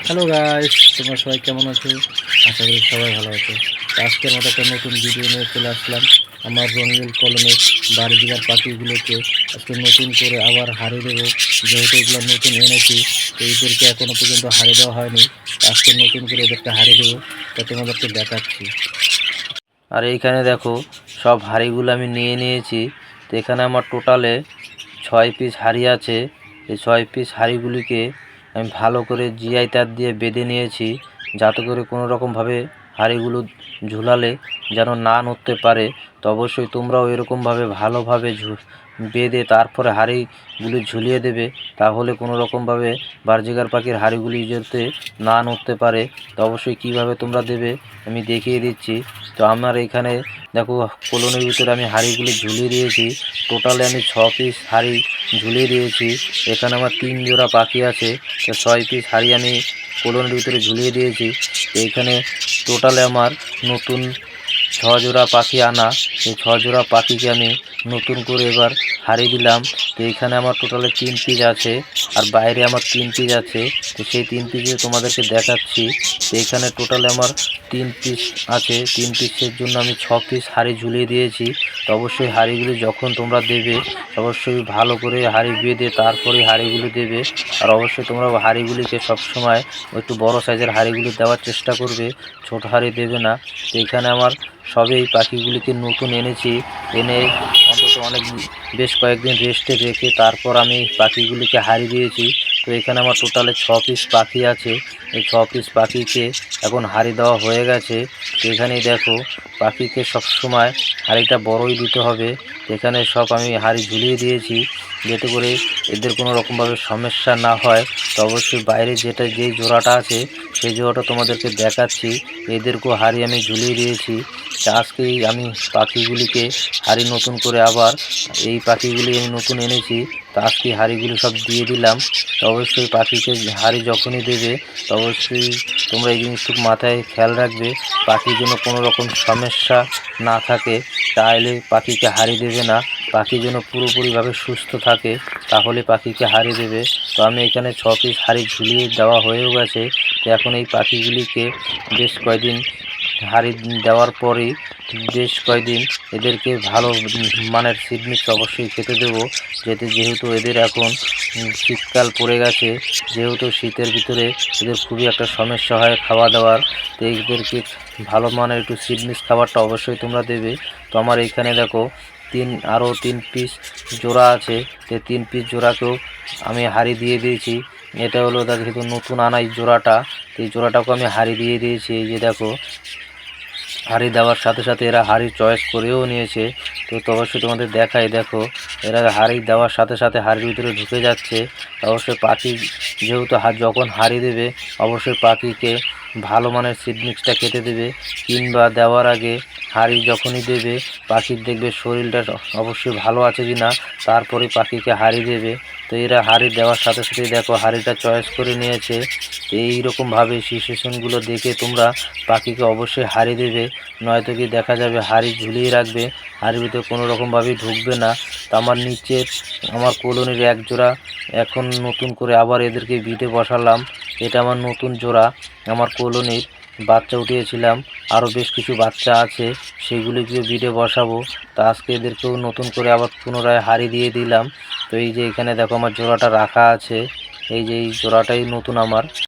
Hello guys, তোমরা সবাই কেমন আছো? আশা করি সবাই ভালো আছো। তো আজকের মতো একটা নতুন ভিডিও নিয়ে চলে আসলাম। আমার রঙিন কলমের বাড়ি জেলার পাখিগুলোকে আজকে নতুন করে আবার হারিয়ে দেবো। যেহেতু এগুলো নতুন এনেছি, তো এদেরকে এখনো পর্যন্ত হারিয়ে দেওয়া হয়নি। আজকে নতুন করে এদেরকে হারিয়ে দেবো, তা তোমাদেরকে দেখাচ্ছি। আর এইখানে দেখো সব হাঁড়িগুলো আমি নিয়ে নিয়েছি। তো এখানে আমার টোটালে 6 পিস হাঁড়ি আছে। এই 6 পিস হাঁড়িগুলিকে আমি ভালো করে জিআই তার দিয়ে বেঁধে নিয়েছি, যাতে করে কোনো রকমভাবে হাঁড়িগুলো ঝুলালে যেন না নড়তে পারে। তো অবশ্যই তোমরাও এরকমভাবে ভালোভাবে বেঁধে তারপরে হাঁড়িগুলি ঝুলিয়ে দেবে, তাহলে কোনো রকমভাবে বাজরিগার পাখির হাঁড়িগুলি যাতে না নড়তে পারে। তো অবশ্যই কীভাবে তোমরা দেবে আমি দেখিয়ে দিচ্ছি। তো আমার এখানে দেখো কলোনির ভিতরে আমি হাঁড়িগুলি ঝুলিয়ে দিয়েছি। টোটালে আমি 6 পিস হাঁড়ি ঝুলিয়ে দিয়েছি। এখানে আমার 3 জোড়া পাখি আছে। তো 6 পিস হাঁড়ি আমি কলোনির ভিতরে ঝুলিয়ে দিয়েছি। তো এখানে টোটালে আমার নতুন 6 জোড়া পাখি আনা। এই 6 জোড়া পাখিকে আমি নতুন করে এবার হারিয়ে দিলাম। তো এখানে আমার টোটালে 3 পিস আছে, আর বাইরে আমার 3 পিস আছে। তো সেই 3 পিসে তোমাদেরকে দেখাচ্ছি। তো এখানে টোটালে আমার 3 পিস আছে। 3 পিসের জন্য আমি 6 পিস হাঁড়ি ঝুলিয়ে দিয়েছি। তো অবশ্যই হাঁড়িগুলি যখন তোমরা দেবে অবশ্যই ভালো করে হাঁড়ি বেঁধে তারপরে হাঁড়িগুলি দেবে। আর অবশ্যই তোমরা হাঁড়িগুলিকে সবসময় একটু বড় সাইজের হাঁড়িগুলি দেওয়ার চেষ্টা করবে, ছোট হাঁড়ি দেবে না। তো এখানে আমার সবে এই পাখিগুলিকে নতুন এনেছি, এনে অন্তত বেশ কয়েকদিন রেস্টে রেখে তারপর আমি পাখিগুলিকে হারিয়ে দিয়েছি। তো এখানে আমার টোটালে 6 পিস পাখি আছে। এই 6 পিস পাখিকে এখন হাঁড়ি দেওয়া হয়ে গেছে। তো এখানেই দেখো পাখিকে সবসময় হাঁড়িটা বড়ই দিতে হবে। এখানে সব আমি হাঁড়ি ঝুলিয়ে দিয়েছি, যাতে করে এদের কোনো রকমভাবে সমস্যা না হয়। তো অবশ্যই বাইরে যেই জোড়াটা আছে সেই জোড়াটা তোমাদেরকে দেখাচ্ছি। এদেরকেও হাঁড়ি আমি ঝুলিয়ে দিয়েছি। আজকেই আমি পাখিগুলিকে হাঁড়ি নতুন করে আবার এই পাখিগুলি আমি নতুন এনেছি, তো আজকে হাঁড়িগুলি সব দিয়ে দিলাম। তো অবশ্যই পাখিকে হাঁড়ি যখনই দেবে তো অবশ্যই তোমরা এই জিনিসটুকু মাথায় খেয়াল রাখবে, পাখির জন্য কোনো রকম সমস্যা না থাকে। তাহলে পাখিকে হাঁড়ি দেবে না, পাখি যেন পুরোপুরিভাবে সুস্থ থাকে, তাহলে পাখিকে হাঁড়ি দেবে। তো আমি এখানে 6 পিস হাঁড়ি ঝুলিয়ে দেওয়া হয়েও গেছে। তো এখন এই পাখিগুলিকে বেশ কয়েকদিন হাঁড়ি দেওয়ার পরেই বেশ কয়েকদিন এদেরকে ভালো মানের সিড মিক্স অবশ্যই খেতে দেবো। যেহেতু এদের এখন শীতকাল পড়ে গেছে, যেহেতু শীতের ভিতরে এদের খুবই একটা সমস্যা হয় খাওয়া দাওয়ার। তো এদেরকে ভালো মানের একটু সিড মিক্স খাবারটা অবশ্যই তোমরা দেবে। তো আমার এইখানে দেখো আরও 3 পিস জোড়া আছে। তো 3 পিস জোড়াকেও আমি হাঁড়ি দিয়ে দিয়েছি। এটা হলো যেহেতু নতুন আনা এই জোড়াটা, তো এই জোড়াটাকেও আমি হাঁড়ি দিয়ে দিয়েছি। এই যে দেখো হাঁড়ি দেওয়ার সাথে সাথে এরা হাঁড়ি চয়েস করেও নিয়েছে। তো অবশ্যই তোমাদের দেখাই, দেখো এরা হাঁড়ি দেওয়ার সাথে সাথে হাঁড়ির ভিতরে ঢুকে যাচ্ছে। অবশ্যই পাখি যেহেতু যখন হাঁড়ি দেবে অবশ্যই পাখিকে ভালো মানের সিড মিক্সটা খেতে দেবে, কিংবা দেওয়ার আগে হাঁড়ি যখনই দেবে পাখির দেখবে শরীরটা অবশ্যই ভালো আছে কি না, তারপরে পাখিকে হাঁড়ি দেবে। তো এরা হাঁড়ি দেওয়ার সাথে সাথেই দেখো হাঁড়িটা চয়েস করে নিয়েছে। তো এইরকমভাবে সিচুয়েশনগুলো দেখে তোমরা পাখিকে অবশ্যই হাঁড়ি দেবে, নয়তো কি দেখা যাবে হাঁড়ি ঝুলিয়ে রাখবে, হাঁড়ির ভিতরে কোনো রকমভাবেই ঢুকবে না। তো আমার নিচে আমার কলোনির 1 জোড়া এখন নতুন করে আবার এদেরকে বিটে বসালাম। এটা আমার নতুন জোড়া, আমার কলোনির বাচ্চা উঠিয়েছিলাম, আরও বেশ কিছু বাচ্চা আছে, সেগুলিকে বিটে বসাবো। তো আজকে এদেরকেও নতুন করে আবার পুনরায় হাঁড়ি দিয়ে দিলাম। তো এই যে এখানে দেখো আমার জোড়াটা রাখা আছে, এই যে এই জোড়াটাই নতুন আমার।